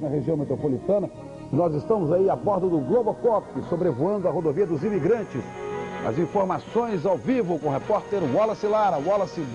na região metropolitana. Nós estamos aí a bordo do Globocop, sobrevoando a rodovia dos imigrantes. As informações ao vivo com o repórter Wallace Lara. Wallace,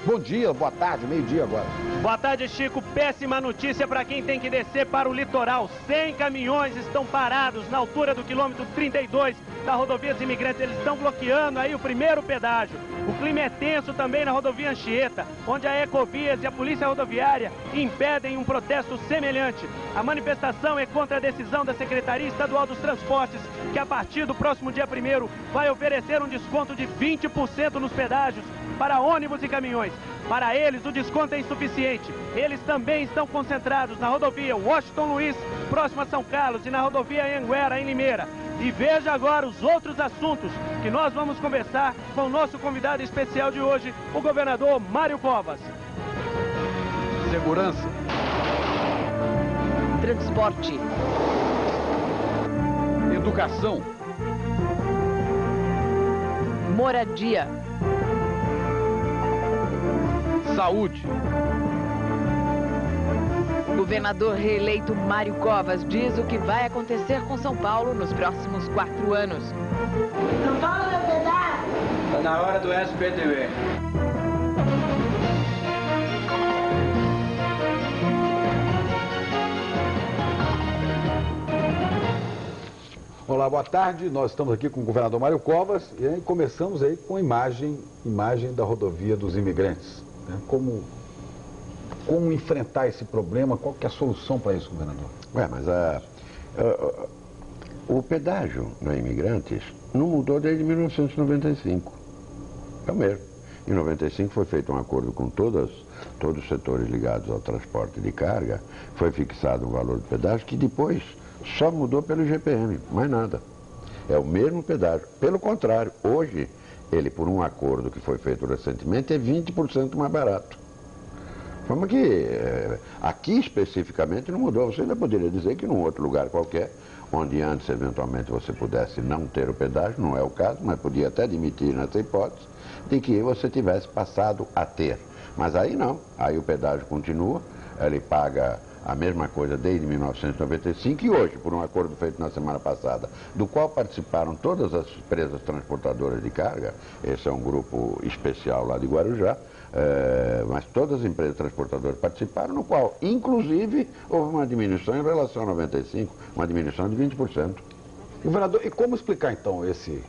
bom dia, boa tarde, meio-dia agora. Boa tarde, Chico. Péssima notícia para quem tem que descer para o litoral. 100 caminhões estão parados na altura do quilômetro 32 da rodovia dos imigrantes. Eles estão bloqueando aí o primeiro pedágio. O clima é tenso também na rodovia Anchieta, onde a Ecovias e a Polícia Rodoviária impedem um protesto semelhante. A manifestação é contra a decisão da Secretaria Estadual dos Transportes, que a partir do próximo dia 1º vai oferecer um desconto de 20% nos pedágios para ônibus e caminhões. Para eles, o desconto é insuficiente. Eles também estão concentrados na rodovia Washington Luiz, próximo a São Carlos, e na rodovia Anhanguera, em Limeira. E veja agora os outros assuntos que nós vamos conversar com o nosso convidado especial de hoje, o governador Mário Covas. Segurança. Transporte. Educação. Moradia. Saúde. Governador reeleito Mário Covas diz o que vai acontecer com São Paulo nos próximos 4 anos. São Paulo meu pedaço. Está na hora do SPTV. Olá, boa tarde. Nós estamos aqui com o governador Mário Covas e aí começamos aí com a imagem da rodovia dos imigrantes. Né? Como enfrentar esse problema? Qual que é a solução para isso, governador? O pedágio na Imigrantes não mudou desde 1995. É o mesmo. Em 95 foi feito um acordo com todos os setores ligados ao transporte de carga, foi fixado um valor de pedágio que depois só mudou pelo IGPM, mais nada. É o mesmo pedágio. Pelo contrário, hoje, ele, por um acordo que foi feito recentemente, é 20% mais barato. Como que aqui especificamente não mudou. Você ainda poderia dizer que num outro lugar qualquer, onde antes eventualmente você pudesse não ter o pedágio, não é o caso, mas podia até admitir nessa hipótese, de que você tivesse passado a ter. Mas aí não, aí o pedágio continua, ele paga a mesma coisa desde 1995 e hoje, por um acordo feito na semana passada, do qual participaram todas as empresas transportadoras de carga, esse é um grupo especial lá de Guarujá, mas todas as empresas transportadoras participaram, no qual, inclusive, houve uma diminuição em relação a 95, uma diminuição de 20%. Governador, e como explicar então esse...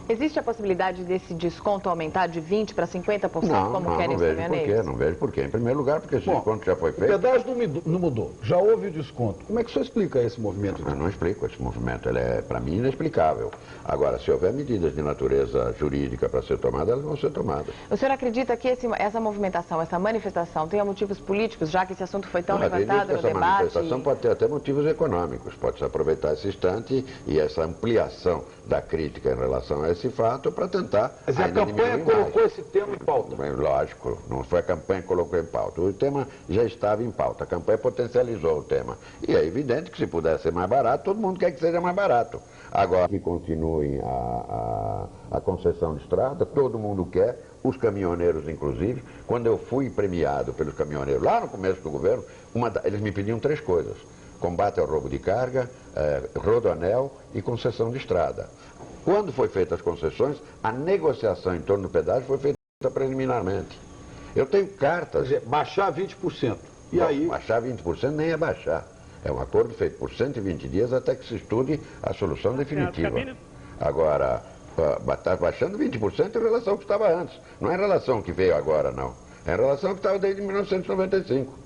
Existe a possibilidade desse desconto aumentar de 20% para 50%, como querem os caminhoneiros? Não vejo por quê. Em primeiro lugar, porque esse desconto já foi feito. O pedágio não mudou, já houve o desconto. Como é que o senhor explica esse movimento? Eu não explico esse movimento, ele é, para mim, inexplicável. Agora, se houver medidas de natureza jurídica para ser tomadas, elas vão ser tomadas. O senhor acredita que essa movimentação, essa manifestação, tenha motivos políticos, já que esse assunto foi tão levantado no debate? Essa manifestação pode ter até motivos econômicos, pode-se aproveitar esse instante e essa ampliação da crítica em relação a esse fato para tentar... Mas a campanha colocou esse tema em pauta? Bem, lógico, não foi a campanha que colocou em pauta. O tema já estava em pauta, a campanha potencializou o tema. E é evidente que se puder ser mais barato, todo mundo quer que seja mais barato. Agora que continue a concessão de estrada, todo mundo quer, os caminhoneiros inclusive. Quando eu fui premiado pelos caminhoneiros lá no começo do governo, eles me pediam 3 coisas: combate ao roubo de carga, rodoanel e concessão de estrada. Quando foi feitas as concessões, a negociação em torno do pedágio foi feita preliminarmente. Eu tenho cartas... Quer dizer, baixar 20%. E Bom, aí... Baixar 20% nem é baixar. É um acordo feito por 120 dias até que se estude a solução definitiva. Agora, está baixando 20% em relação ao que estava antes. Não é em relação ao que veio agora, não. É em relação ao que estava desde 1995.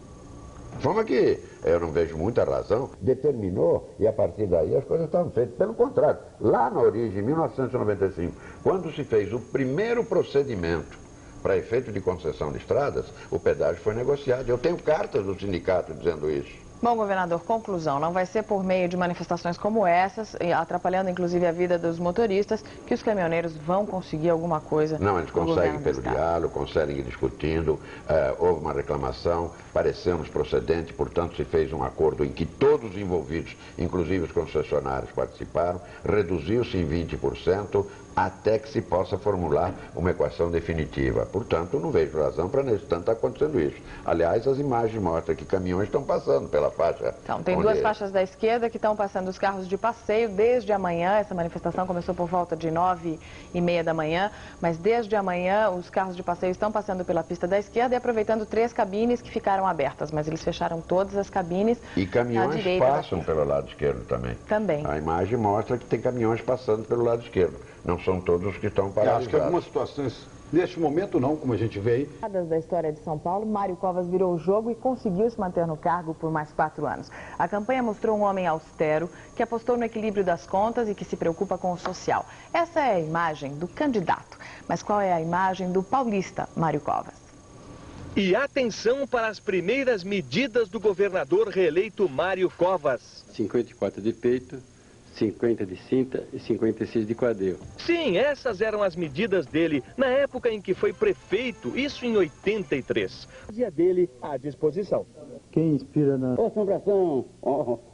De forma que eu não vejo muita razão. Determinou e a partir daí as coisas estavam feitas. Pelo contrário, lá na origem, em 1995, quando se fez o primeiro procedimento para efeito de concessão de estradas, o pedágio foi negociado. Eu tenho cartas do sindicato dizendo isso. Bom, governador, conclusão, não vai ser por meio de manifestações como essas, atrapalhando inclusive a vida dos motoristas, que os caminhoneiros vão conseguir alguma coisa. Não, eles conseguem pelo diálogo, conseguem ir discutindo, houve uma reclamação, parecemos procedente, portanto se fez um acordo em que todos os envolvidos, inclusive os concessionários, participaram, reduziu-se em 20%, até que se possa formular uma equação definitiva. Portanto, não vejo razão para, nesse tanto, estar acontecendo isso. Aliás, as imagens mostram que caminhões estão passando pela faixa. Então, tem duas faixas da esquerda que estão passando os carros de passeio desde amanhã. Essa manifestação começou por volta de 9h30 da manhã, mas desde amanhã os carros de passeio estão passando pela pista da esquerda e aproveitando 3 cabines que ficaram abertas, mas eles fecharam todas as cabines. E caminhões passam pelo lado esquerdo também. Também. A imagem mostra que tem caminhões passando pelo lado esquerdo. Não são todos os que estão paralisados. Acho que algumas situações, neste momento não, como a gente vê aí. Da história de São Paulo, Mário Covas virou o jogo e conseguiu se manter no cargo por mais 4 anos. A campanha mostrou um homem austero, que apostou no equilíbrio das contas e que se preocupa com o social. Essa é a imagem do candidato. Mas qual é a imagem do paulista Mário Covas? E atenção para as primeiras medidas do governador reeleito Mário Covas. 54 de peito, 50 de cinta e 56 de quadril. Sim, essas eram as medidas dele na época em que foi prefeito, isso em 83. Fazia dele à disposição. Quem inspira na... Assombração,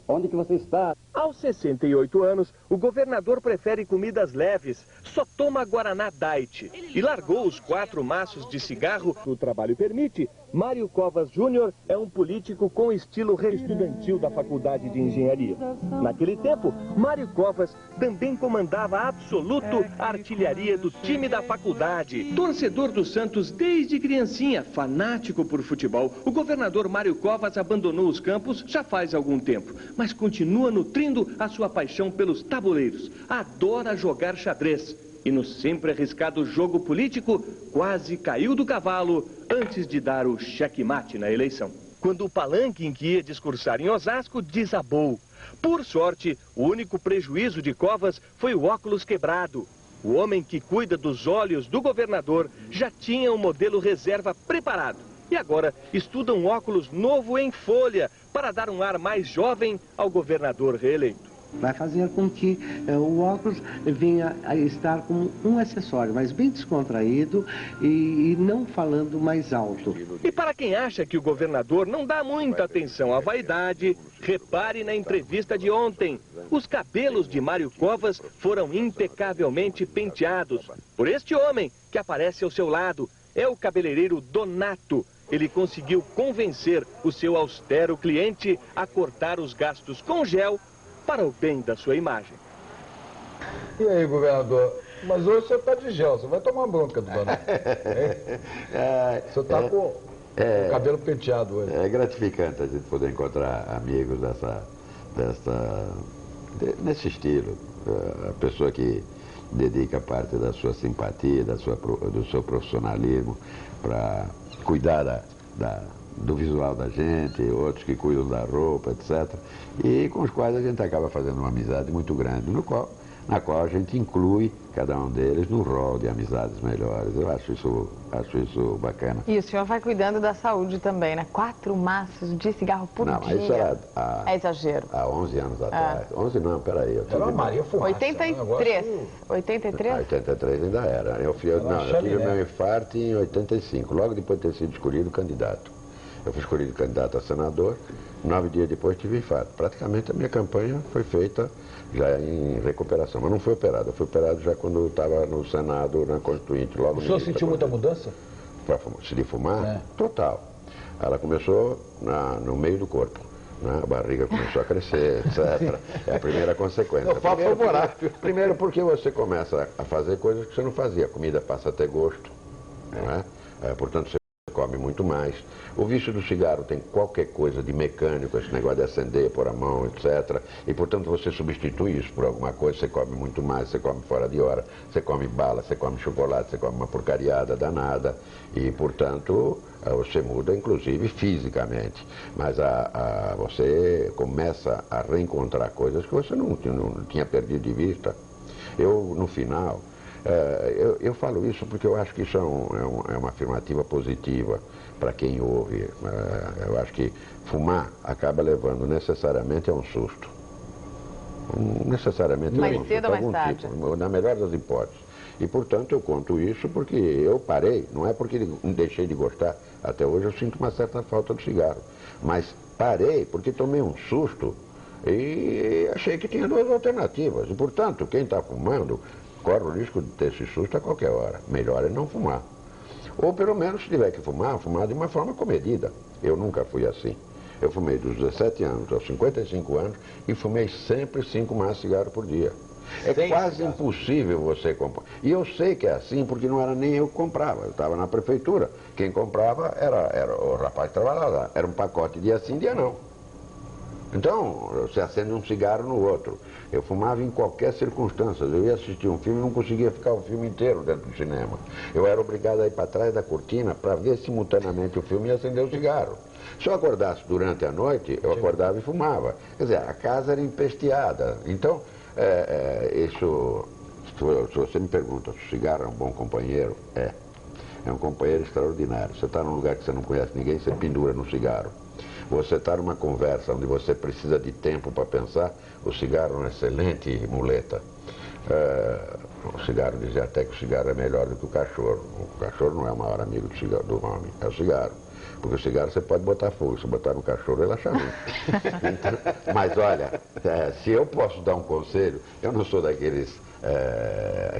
onde que você está? Aos 68 anos, o governador prefere comidas leves, só toma Guaraná Diet e largou os 4 maços de cigarro. O trabalho permite. Mário Covas Júnior é um político com estilo estudantil da Faculdade de Engenharia. Naquele tempo, Mário Covas também comandava absoluto a artilharia do time da faculdade. Torcedor do Santos desde criancinha, fanático por futebol, o governador Mário Covas abandonou os campos já faz algum tempo, mas continua nutrindo a sua paixão pelos tabuleiros. Adora jogar xadrez. E no sempre arriscado jogo político, quase caiu do cavalo antes de dar o checkmate na eleição. Quando o palanque em que ia discursar em Osasco desabou. Por sorte, o único prejuízo de Covas foi o óculos quebrado. O homem que cuida dos olhos do governador já tinha um modelo reserva preparado. E agora estuda um óculos novo em folha para dar um ar mais jovem ao governador reeleito. Vai fazer com que o óculos venha a estar como um acessório, mas bem descontraído e não falando mais alto. E para quem acha que o governador não dá muita atenção à vaidade, repare na entrevista de ontem. Os cabelos de Mário Covas foram impecavelmente penteados por este homem que aparece ao seu lado. É o cabeleireiro Donato. Ele conseguiu convencer o seu austero cliente a cortar os gastos com gel para o bem da sua imagem. E aí, governador? Mas hoje você está de gel, você vai tomar bronca do Donato. Você está com o cabelo penteado hoje. É gratificante a gente poder encontrar amigos nesse estilo. A pessoa que dedica parte da sua simpatia, do seu profissionalismo para cuidar do visual da gente, outros que cuidam da roupa, etc. E com os quais a gente acaba fazendo uma amizade muito grande, na qual a gente inclui cada um deles no rol de amizades melhores. Eu acho isso bacana. E o senhor vai cuidando da saúde também, né? 4 maços de cigarro por dia. Não, mas isso era é exagero. Há 11 anos atrás. 11 não, peraí. Era Maria Fumaça. 83. 83? 83 ainda era. Eu tive o meu infarto em 85, logo depois de ter sido escolhido candidato. Eu fui escolhido candidato a senador, 9 dias depois tive infarto. Praticamente a minha campanha foi feita já em recuperação, mas não foi operado. Eu fui operado já quando eu estava no Senado, na Constituinte. Logo o senhor sentiu muita mudança? Se de fumar? Total. Ela começou no meio do corpo. Né? A barriga começou a crescer, etc. É a primeira consequência. Primeiro porque você começa a fazer coisas que você não fazia. A comida passa a ter gosto. Não é? Portanto, você come muito mais. O vício do cigarro tem qualquer coisa de mecânico, esse negócio de acender, pôr a mão, etc. E, portanto, você substitui isso por alguma coisa, você come muito mais, você come fora de hora, você come bala, você come chocolate, você come uma porcariada danada. E, portanto, você muda, inclusive, fisicamente. Mas você começa a reencontrar coisas que você não tinha perdido de vista. Eu, no final... Eu falo isso porque eu acho que isso é uma afirmativa positiva para quem ouve. Eu acho que fumar acaba levando necessariamente a um susto. Necessariamente mais cedo ou mais tarde? Na melhor das hipóteses. E, portanto, eu conto isso porque eu parei. Não é porque deixei de gostar. Até hoje eu sinto uma certa falta do cigarro. Mas parei porque tomei um susto e achei que tinha 2 alternativas. E, portanto, quem está fumando... corre o risco de ter esse susto a qualquer hora. Melhor é não fumar. Ou pelo menos, se tiver que fumar, fumar de uma forma comedida. Eu nunca fui assim. Eu fumei dos 17 anos aos 55 anos e fumei sempre 5 maços de cigarro por dia. É quase impossível você comprar. E eu sei que é assim porque não era nem eu que comprava. Eu estava na prefeitura. Quem comprava era o rapaz que trabalhava lá. Era um pacote dia sim, dia não. Então, você acende um cigarro no outro. Eu fumava em qualquer circunstância. Eu ia assistir um filme e não conseguia ficar o filme inteiro dentro do cinema. Eu era obrigado a ir para trás da cortina para ver simultaneamente o filme e acender o cigarro. Se eu acordasse durante a noite, eu acordava e fumava. Quer dizer, a casa era empesteada. Então, se você me pergunta se o cigarro é um bom companheiro, é um companheiro extraordinário. Você está num lugar que você não conhece ninguém, você pendura no cigarro. Você está numa conversa onde você precisa de tempo para pensar, o cigarro é uma excelente muleta. O cigarro dizia até que o cigarro é melhor do que o cachorro. O cachorro não é o maior amigo do homem, é o cigarro. Porque o cigarro você pode botar fogo, se botar no cachorro ele acha ruim. Então, mas olha, se eu posso dar um conselho, eu não sou daqueles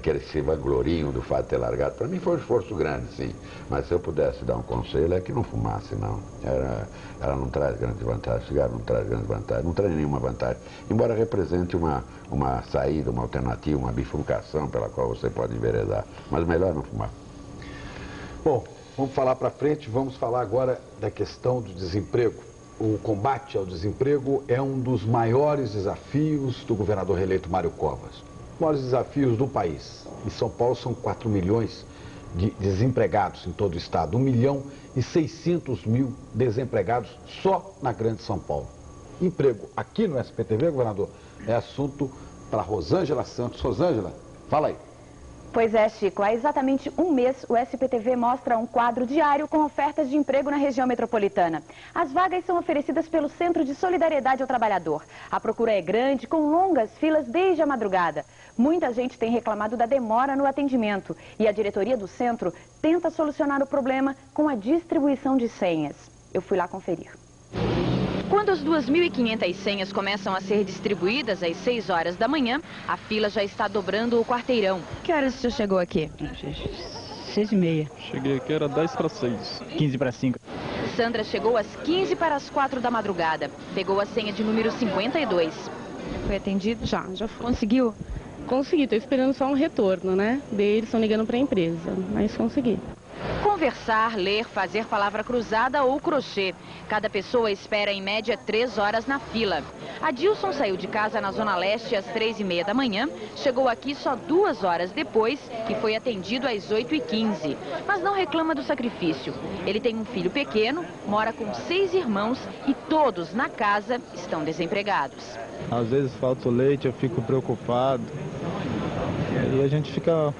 que se vangloriam do fato de ter largado. Para mim foi um esforço grande, sim. Mas se eu pudesse dar um conselho é que não fumasse, não. Ela não traz grandes vantagens, o cigarro não traz grandes vantagens, não traz nenhuma vantagem. Embora represente uma saída, uma alternativa, uma bifurcação pela qual você pode enveredar. Mas melhor não fumar. Bom, vamos falar para frente, vamos falar agora da questão do desemprego. O combate ao desemprego é um dos maiores desafios do governador reeleito Mário Covas. Os maiores desafios do país. Em São Paulo são 4 milhões de desempregados em todo o estado. 1.600.000 desempregados só na Grande São Paulo. Emprego aqui no SPTV, governador, é assunto para Rosângela Santos. Rosângela, fala aí. Pois é, Chico. Há exatamente um mês, o SPTV mostra um quadro diário com ofertas de emprego na região metropolitana. As vagas são oferecidas pelo Centro de Solidariedade ao Trabalhador. A procura é grande, com longas filas desde a madrugada. Muita gente tem reclamado da demora no atendimento e a diretoria do centro tenta solucionar o problema com a distribuição de senhas. Eu fui lá conferir. Quando as 2.500 senhas começam a ser distribuídas às 6 horas da manhã, a fila já está dobrando o quarteirão. Que horas o senhor chegou aqui? 6h30. Cheguei aqui, era 10 para 6. 15 para 5. Sandra chegou às 15 para as 4 da madrugada. Pegou a senha de número 52. Foi atendido? Já foi. Conseguiu? Consegui, estou esperando só um retorno, né? Eles estão ligando para a empresa, mas consegui. Conversar, ler, fazer palavra cruzada ou crochê. Cada pessoa espera em média 3 horas na fila. Adilson saiu de casa na Zona Leste às 3h30 da manhã, chegou aqui só 2 horas depois e foi atendido às 8h15. Mas não reclama do sacrifício. Ele tem um filho pequeno, mora com 6 irmãos e todos na casa estão desempregados. Às vezes falta o leite, eu fico preocupado. E a gente fica...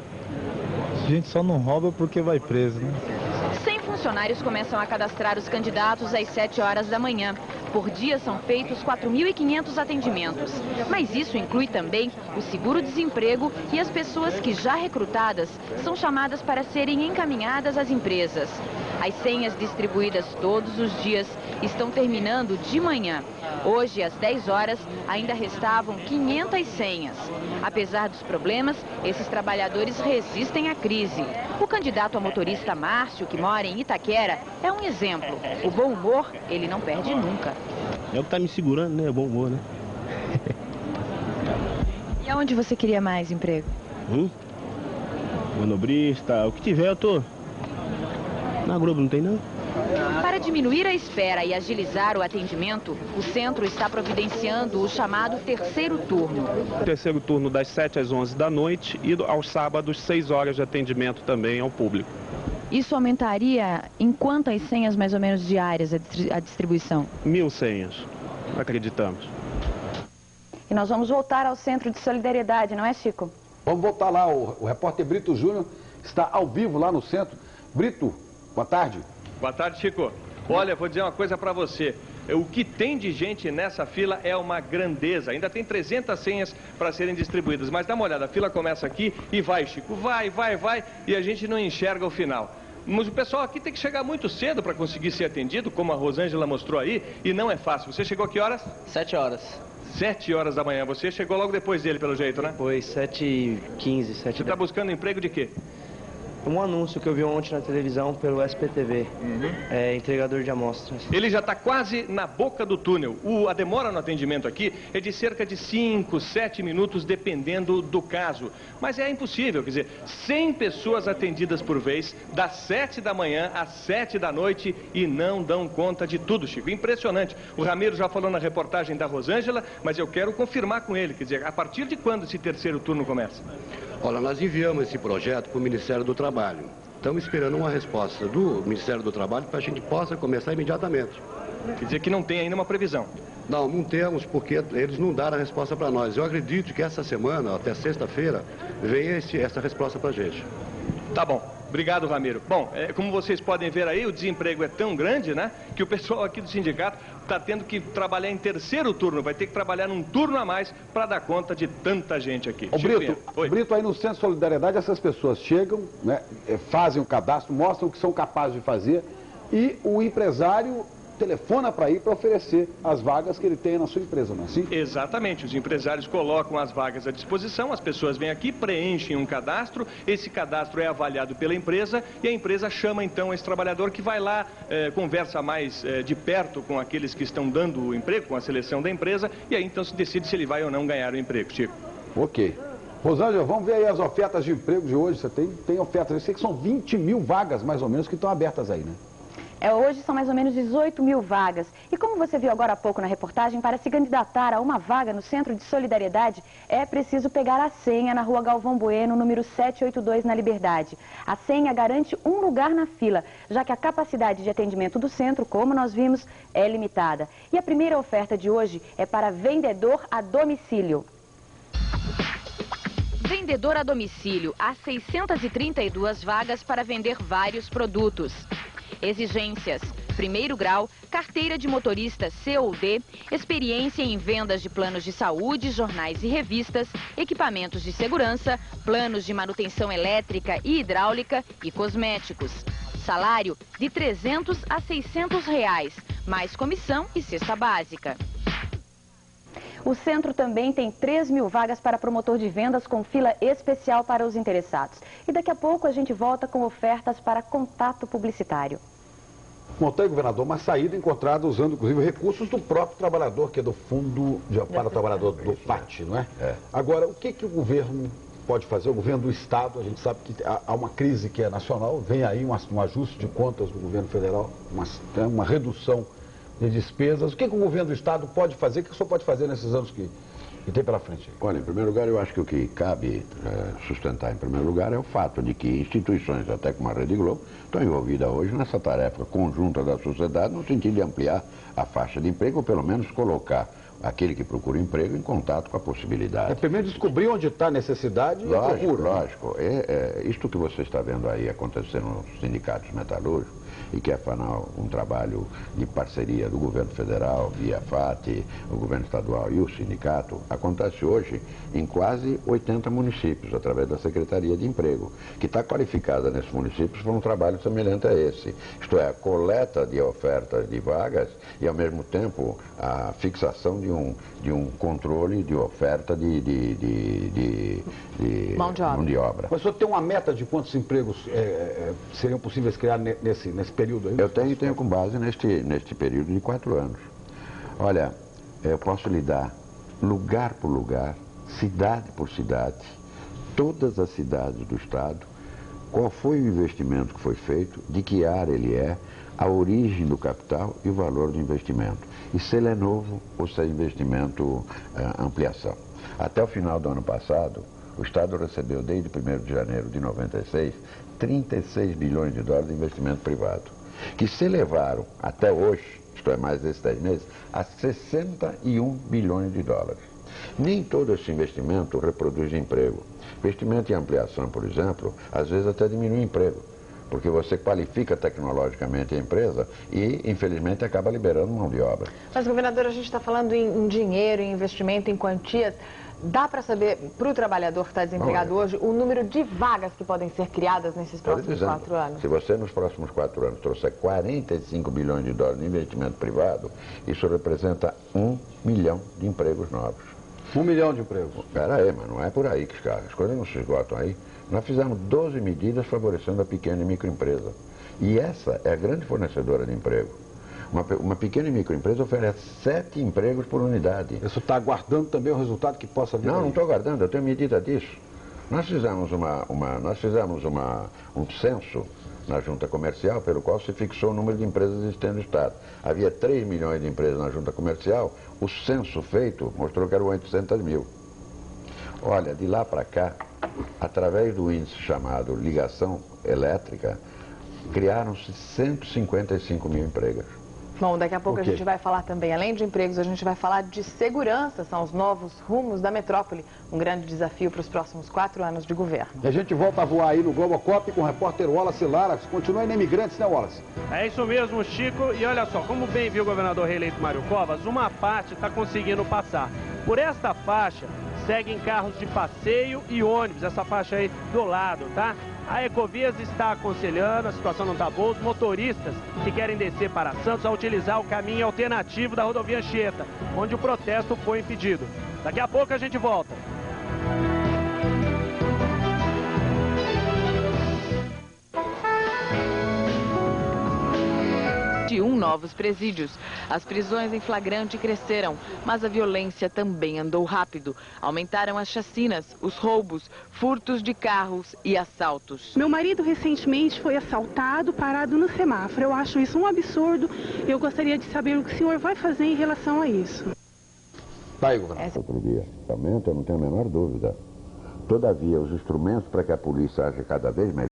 A gente só não rouba porque vai preso, né? 100 funcionários começam a cadastrar os candidatos às 7 horas da manhã. Por dia são feitos 4.500 atendimentos. Mas isso inclui também o seguro-desemprego e as pessoas que já recrutadas são chamadas para serem encaminhadas às empresas. As senhas distribuídas todos os dias estão terminando de manhã. Hoje, às 10 horas, ainda restavam 500 senhas. Apesar dos problemas, esses trabalhadores resistem à crise. O candidato a motorista Márcio, que mora em Itaquera, é um exemplo. O bom humor, ele não perde nunca. É o que está me segurando, né? O bom humor, né? E aonde você queria mais emprego? Manobrista, o que tiver eu tô. Na Globo não tem não? Para diminuir a espera e agilizar o atendimento, o centro está providenciando o chamado terceiro turno. Terceiro turno das 7 às 11 da noite e aos sábados 6 horas de atendimento também ao público. Isso aumentaria em quantas senhas mais ou menos diárias a distribuição? 1.000 senhas, acreditamos. E nós vamos voltar ao Centro de Solidariedade, não é, Chico? Vamos voltar lá, o repórter Brito Júnior está ao vivo lá no centro. Brito, boa tarde. Boa tarde, Chico. Olha, vou dizer uma coisa para você. O que tem de gente nessa fila é uma grandeza. Ainda tem 300 senhas para serem distribuídas. Mas dá uma olhada, a fila começa aqui e vai, Chico. Vai, e a gente não enxerga o final. Mas o pessoal aqui tem que chegar muito cedo para conseguir ser atendido, como a Rosângela mostrou aí, e não é fácil. Você chegou a que horas? 7 horas. 7 horas da manhã. Você chegou logo depois dele, pelo jeito, né? Depois, 7h15, 7h10. Você está buscando emprego de quê? Um anúncio que eu vi ontem na televisão pelo SPTV, entregador de amostras. Ele já está quase na boca do túnel. A demora no atendimento aqui é de cerca de 5, 7 minutos, dependendo do caso. Mas é impossível, quer dizer, 100 pessoas atendidas por vez, das 7 da manhã às 7 da noite e não dão conta de tudo, Chico. Impressionante. O Ramiro já falou na reportagem da Rosângela, mas eu quero confirmar com ele, quer dizer, a partir de quando esse terceiro turno começa? Olha, nós enviamos esse projeto para o Ministério do Trabalho. Estamos esperando uma resposta do Ministério do Trabalho para a gente possa começar imediatamente. Quer dizer que não tem ainda uma previsão? Não, não temos, porque eles não deram a resposta para nós. Eu acredito que essa semana, até sexta-feira, venha essa resposta para a gente. Tá bom. Obrigado, Ramiro. Bom, como vocês podem ver aí, o desemprego é tão grande, né, que o pessoal aqui do sindicato está tendo que trabalhar em terceiro turno, vai ter que trabalhar num turno a mais para dar conta de tanta gente aqui. Brito, aí no Centro de Solidariedade, essas pessoas chegam, né, fazem o cadastro, mostram o que são capazes de fazer e o empresário telefona para ir para oferecer as vagas que ele tem na sua empresa, não é assim? Exatamente, os empresários colocam as vagas à disposição, as pessoas vêm aqui, preenchem um cadastro, esse cadastro é avaliado pela empresa e a empresa chama então esse trabalhador que vai lá, conversa mais de perto com aqueles que estão dando o emprego, com a seleção da empresa, e aí então se decide se ele vai ou não ganhar o emprego, Chico. Ok. Rosângela, vamos ver aí as ofertas de emprego de hoje. Você tem ofertas, eu sei que são 20 mil vagas mais ou menos que estão abertas aí, né? Hoje são mais ou menos 18 mil vagas. E como você viu agora há pouco na reportagem, para se candidatar a uma vaga no Centro de Solidariedade, é preciso pegar a senha na Rua Galvão Bueno, número 782, na Liberdade. A senha garante um lugar na fila, já que a capacidade de atendimento do centro, como nós vimos, é limitada. E a primeira oferta de hoje é para vendedor a domicílio. Vendedor a domicílio. Há 632 vagas para vender vários produtos. Exigências: primeiro grau, carteira de motorista C ou D, experiência em vendas de planos de saúde, jornais e revistas, equipamentos de segurança, planos de manutenção elétrica e hidráulica e cosméticos. Salário de R$ 300 a R$ 600, mais comissão e cesta básica. O centro também tem 3 mil vagas para promotor de vendas com fila especial para os interessados. E daqui a pouco a gente volta com ofertas para contato publicitário. Montei, governador, uma saída encontrada usando, inclusive, recursos do próprio trabalhador, que é do Fundo para o Trabalhador do FAT, não é? Agora, o que o governo pode fazer? O governo do Estado, a gente sabe que há uma crise que é nacional, vem aí um ajuste de contas do governo federal, uma redução de despesas. O que o governo do Estado pode fazer? O que o senhor pode fazer nesses anos que tem pela frente? Olha, em primeiro lugar, eu acho que o que cabe sustentar, em primeiro lugar, é o fato de que instituições, até como a Rede Globo, estão envolvidas hoje nessa tarefa conjunta da sociedade, no sentido de ampliar a faixa de emprego, ou pelo menos colocar aquele que procura emprego em contato com a possibilidade. Primeiro descobrir onde está a necessidade e a procura. Lógico. Isto que você está vendo aí acontecer nos sindicatos metalúrgicos, e que é afinal um trabalho de parceria do governo federal, via FAT, o governo estadual e o sindicato, acontece hoje em quase 80 municípios, através da Secretaria de Emprego, que está qualificada nesses municípios para um trabalho semelhante a esse. Isto é, a coleta de ofertas de vagas e, ao mesmo tempo, a fixação de um controle de oferta de mão de obra. Mas o senhor tem uma meta de quantos empregos seriam possíveis criar nesse período aí? Eu tenho com base neste período de 4 anos. Olha, eu posso lhe dar lugar por lugar, cidade por cidade, todas as cidades do Estado, qual foi o investimento que foi feito, de que área ele é, a origem do capital e o valor do investimento. E se ele é novo ou se é investimento ampliação. Até o final do ano passado, o Estado recebeu, desde 1º de janeiro de 96, 36 bilhões de dólares de investimento privado, que se elevaram até hoje, isto é, mais desses 10 meses, a 61 bilhões de dólares. Nem todo esse investimento reproduz emprego. Investimento em ampliação, por exemplo, às vezes até diminui emprego, porque você qualifica tecnologicamente a empresa e, infelizmente, acaba liberando mão de obra. Mas, governador, a gente está falando em dinheiro, em investimento, em quantias. Dá para saber, para o trabalhador que está desempregado hoje, o número de vagas que podem ser criadas nesses próximos 4 anos? Se você, nos próximos 4 anos, trouxer 45 bilhões de dólares de investimento privado, isso representa 1 milhão de empregos novos. 1 milhão de empregos? Mas não é por aí que as coisas não se esgotam aí. Nós fizemos 12 medidas favorecendo a pequena e microempresa. E essa é a grande fornecedora de emprego. Uma pequena e microempresa oferece 7 empregos por unidade. Isso está aguardando também o resultado que possa vir? Não estou aguardando, eu tenho medida disso. Nós fizemos um censo na junta comercial, pelo qual se fixou o número de empresas existentes no Estado. Havia 3 milhões de empresas na junta comercial, o censo feito mostrou que eram 800 mil. Olha, de lá para cá, através do índice chamado ligação elétrica, criaram-se 155 mil empregos. Bom, daqui a pouco a gente vai falar também, além de empregos, a gente vai falar de segurança, são os novos rumos da metrópole, um grande desafio para os próximos 4 anos de governo. E a gente volta a voar aí no Globocop com o repórter Wallace Lara, que continua em Imigrantes, né, Wallace? É isso mesmo, Chico, e olha só, como bem viu o governador reeleito Mário Covas, uma parte está conseguindo passar. Por esta faixa, seguem carros de passeio e ônibus, essa faixa aí do lado, tá? A Ecovias está aconselhando, a situação não está boa, os motoristas que querem descer para Santos a utilizar o caminho alternativo da rodovia Anchieta, onde o protesto foi impedido. Daqui a pouco a gente volta. Novos presídios. As prisões em flagrante cresceram, mas a violência também andou rápido. Aumentaram as chacinas, os roubos, furtos de carros e assaltos. Meu marido recentemente foi assaltado, parado no semáforo. Eu acho isso um absurdo. Eu gostaria de saber o que o senhor vai fazer em relação a isso. Tá aí, governador. Outro dia, eu não tenho a menor dúvida. Todavia, os instrumentos para que a polícia haja cada vez melhor